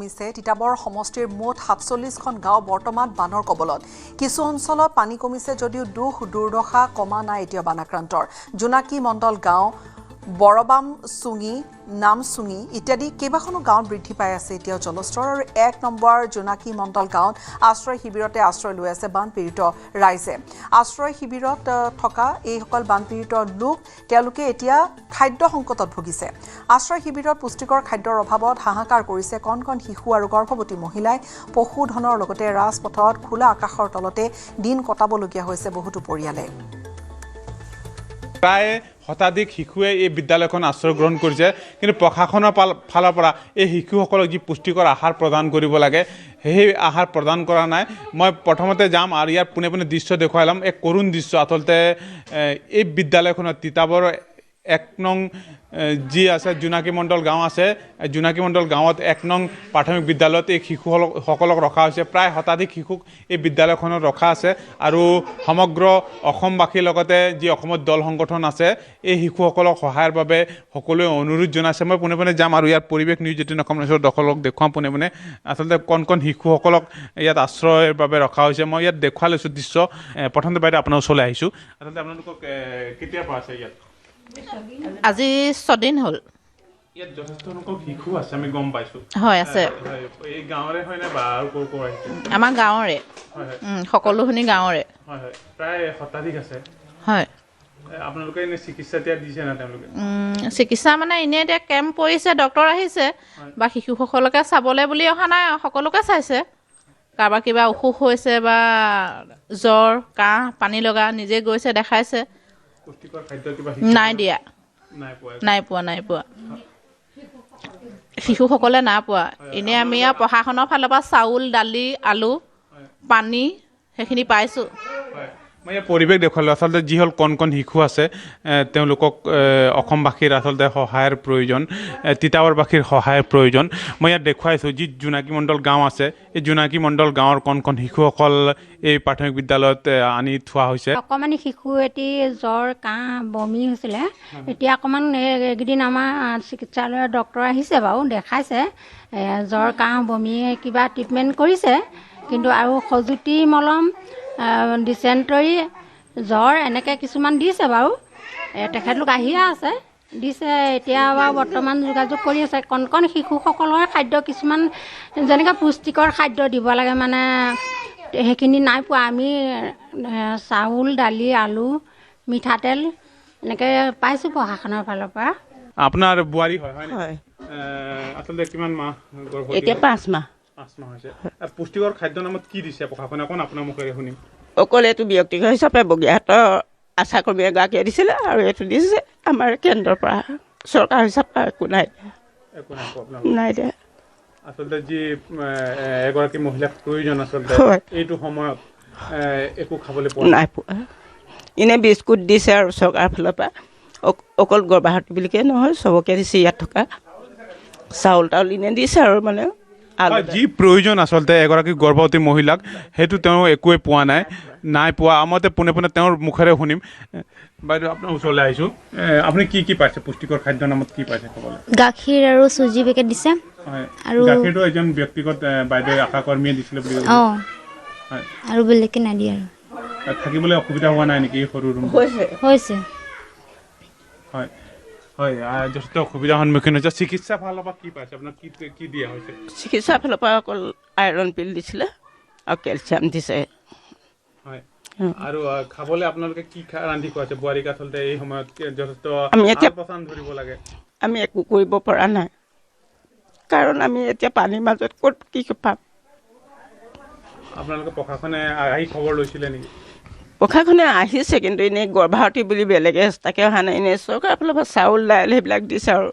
কমিছে তিতাবৰ সমষ্টিৰ মুঠ ৪৭খন গাঁও বৰ্তমান বানৰ কবলত কিছু অঞ্চলত পানী কমিছে যদিও দুখ দুৰ্দশা কমা নাই এতিয়া বানাক্ৰান্তৰ জোনাকী মণ্ডল গাঁও বৰবাম চুঙি নামচুঙি ইত্যাদি কেইবাখনো গাঁৱত বৃদ্ধি পাই আছে এতিয়াও জলস্তৰ আৰু ১ নম্বৰ জোনাকী মণ্ডল গাঁৱত আশ্ৰয় শিবিৰতে আশ্ৰয় লৈ আছে বানপীড়িত ৰাইজে আশ্ৰয় শিবিৰত থকা এইসকল বানপীড়িত লোক তেওঁলোকে এতিয়া খাদ্য সংকটত ভুগিছে আশ্ৰয় শিবিৰত পুষ্টিকৰ খাদ্যৰ অভাৱত হাহাকাৰ কৰিছে কণ কণ শিশু আৰু গৰ্ভৱতী মহিলাই পশুধনৰ লগতে ৰাজপথত খোলা আকাশৰ তলতে দিন কটাবলগীয়া হৈছে বহুতো পৰিয়ালে প্ৰায় শতাধিক শিশুৱে এই বিদ্যালয়খন আশ্ৰয় গ্ৰহণ কৰিছে কিন্তু প্ৰশাসনৰ ফালৰ পৰা এই শিশুসকলক যি পুষ্টিকৰ আহাৰ প্ৰদান কৰিব লাগে সেই আহাৰ প্ৰদান কৰা নাই মই প্ৰথমতে যাম আৰু ইয়াৰ পোনে পোনে দৃশ্য দেখুৱাই ল'ম এক কৰুণ দৃশ্য আচলতে এই বিদ্যালয়খনত তিতাবৰ ১ নং যি আছে জোনাকী মণ্ডল গাঁও আছে জোনাকী মণ্ডল গাঁৱত ১ নং প্ৰাথমিক বিদ্যালয়ত এই শিশুসকলক ৰখা হৈছে প্ৰায় শতাধিক শিশুক এই বিদ্যালয়খনত ৰখা আছে আৰু সমগ্ৰ অসমবাসীৰ লগতে যি অসমত দল সংগঠন আছে এই শিশুসকলক সহায়ৰ বাবে সকলোৱে অনুৰোধ জনাইছে মই পোনে পোনে যাম আৰু ইয়াৰ পৰিৱেশ নিউজ ১৮ অসম নিউজৰ দৰ্শকক দেখুৱাম পোনে পোনে আচলতে কণ কণ শিশুসকলক ইয়াত আশ্ৰয়ৰ বাবে ৰখা হৈছে মই ইয়াত দেখুৱাই লৈছোঁ দৃশ্য প্ৰথমতে বাইদেউ আপোনাৰ ওচৰলৈ আহিছোঁ আচলতে আপোনালোকক কেতিয়াৰ পৰা আছে ইয়াত আজি 6 দিন হ'ল ইয়াত যথেষ্ট সংখ্যক শিশু আছে আমি গম পাইছোঁ হয় আছে এই গাঁৱৰে হয় নে বা আৰু ক'ৰ আহিছে আমাৰ গাঁৱৰে সকলোখিনি গাঁৱৰে হয় হয় প্ৰায় শতাধিক আছে হয় আপোনালোকে এনে চিকিৎসা এতিয়া দিছে না তেওঁলোকে চিকিৎসা মানে এনেই এতিয়া কেম্প পৰিছে ডক্টৰ আহিছে বা শিশুসকলকে চাবলৈ বুলি অহা নাই সকলোকে চাইছে কাৰোবাৰ কিবা অসুখ হৈছে বা জ্বৰ কাহ পানী লগা নিজে গৈছে দেখাইছে পুষ্টিকৰ খাদ্য কিবা নাই দিয়া নাই পোৱা শিশুসকলে নাই পোৱা এনেই আমি আৰু প্ৰশাসনৰ ফালৰ পৰা চাউল দালি আলু পানী সেইখিনি পাইছোঁ মই এই পৰিৱেশ দেখুৱালোঁ আচলতে যি হ'ল কণ কণ শিশু আছে তেওঁলোকক অসমবাসীৰ আচলতে সহায়ৰ প্ৰয়োজন তিতাবৰবাসীৰ সহায়ৰ প্ৰয়োজন মই ইয়াত দেখুৱাইছোঁ যি জোনাকী মণ্ডল গাঁও আছে এই জোনাকী মণ্ডল গাঁৱৰ কণ কণ শিশুসকল এই প্ৰাথমিক বিদ্যালয়ত আনি থোৱা হৈছে অকণমানি শিশু এটি জ্বৰ কাহ বমি হৈছিলে এতিয়া অকণমান এইকেইদিন আমাৰ চিকিৎসালয়ৰ ডক্টৰ আহিছে বাৰু দেখাইছে জ্বৰ কাহ বমি কিবা ট্ৰিটমেণ্ট কৰিছে কিন্তু আৰু সজুতি মলম ডিচেণ্টৰী জ্বৰ এনেকৈ কিছুমান দিছে বাৰু তেখেতলোক আহিয়ে আছে দিছে এতিয়া বাৰু বৰ্তমান যোগাযোগ কৰি আছে কণ কণ শিশুসকলৰ খাদ্য কিছুমান যেনেকৈ পুষ্টিকৰ খাদ্য দিব লাগে মানে সেইখিনি নাই পোৱা আমি চাউল দালি আলু মিঠাতেল এনেকৈ পাইছোঁ প্ৰশাসনৰ ফালৰ পৰা আপোনাৰ বোৱাৰী হয় হয় আচলতে কিমান মাহ এতিয়া 5 মাহ হৈছে পুষ্টিকৰ খাদ্য নামত কি দিছে প্ৰশাসনে অকণ আপোনাৰ মুখেৰে শুনিম অকল এইটো ব্যক্তিগত হিচাপে বগীয়াহাটৰ আশা কৰ্মী এগৰাকীয়ে দিছিলে আৰু এইটো দিছে আমাৰ কেন্দ্ৰৰ পৰা চৰকাৰ হিচাপে একো নাই নাই দিয়া আচলতে যি এগৰাকী মহিলাক প্ৰয়োজন আচলতে এইটো সময়ত একো খাবলৈ পোৱা নাই পোৱা এনেই বিস্কুট দিছে আৰু চৰকাৰৰ ফালৰ পৰা অকল গৰ্ভাৱতী বুলিকে নহয় চবকে দিছে ইয়াত থকা চাউল তাউল এনে দিছে আৰু মানে যি প্ৰয়োজন আচলতে এগৰাকী গৰ্ভৱতী মহিলাক সেইটো তেওঁ একোৱে পোৱা নাই পোৱা আমতে পোনে পোনে তেওঁৰ মুখেৰে শুনিম বাইদেউ আপোনাৰ ওচৰলৈ আহিছোঁ আপুনি কি পাইছে পুষ্টিকৰ খাদ্যৰ নামত কি পাইছে ক'বলৈ গাখীৰ আৰু চুজি পেকেট দিছে আৰু গাখীৰটো এজন ব্যক্তিগত বাইদেউ আশা কৰ্মীয়ে দিছিলে বুলি অঁ আৰু বেলেগকৈ নাদিয়ে আৰু থাকিবলৈ অসুবিধা হোৱা নাই নেকি সৰু ৰুম হৈছে হয় হয় যথেষ্ট অসুবিধাৰ সন্মুখীন হৈছে চিকিৎসা ফালৰ পৰা কি পাইছে আপোনাক কি দিয়া হৈছে চিকিৎসাৰ ফালৰ পৰা অকল আইৰণ পিল দিছিলে আৰু কেলছিয়াম দিছে হয় আৰু খাবলৈ আপোনালোকে কি ৰান্ধি খুৱাইছে বোৱাৰীক আচলতে এই সময়ত যথেষ্ট আমি এতিয়া ধৰিব লাগে আমি একো কৰিব পৰা নাই কাৰণ আমি এতিয়া পানীৰ মাজত ক'ত কি পাম আপোনালোকে প্ৰশাসনে আহি খবৰ লৈছিলে নেকি প্ৰশাসনে আহিছে কিন্তু এনেই গৰ্ভাৱতী বুলি বেলেগে তাকে অহা নাই এনেই চৰকাৰৰ ফালৰ পৰা চাউল দাইল সেইবিলাক দিছে আৰু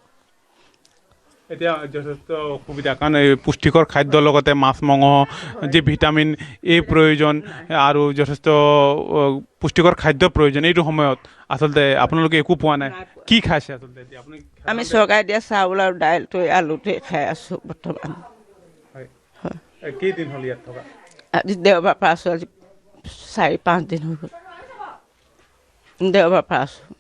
এতিয়া যথেষ্ট অসুবিধা কাৰণ এই পুষ্টিকৰ খাদ্যৰ লগতে মাছ মাংস যি ভিটামিন এই প্ৰয়োজন আৰু যথেষ্ট পুষ্টিকৰ খাদ্যৰ প্ৰয়োজন এইটো সময়ত আচলতে আপোনালোকে একো পোৱা নাই কি খাইছে আচলতে এতিয়া আপুনি আমি চৰকাৰে দিয়া চাউল আৰু দাইলটোৱে আলুটোৱে খাই আছোঁ বৰ্তমান হয় কেইদিন হ'ল ইয়াত থকা আজি দেওবাৰ পৰা আছোঁ আজি 4-5 দিন হৈ গ'ল দেওবাৰ পৰা আছোঁ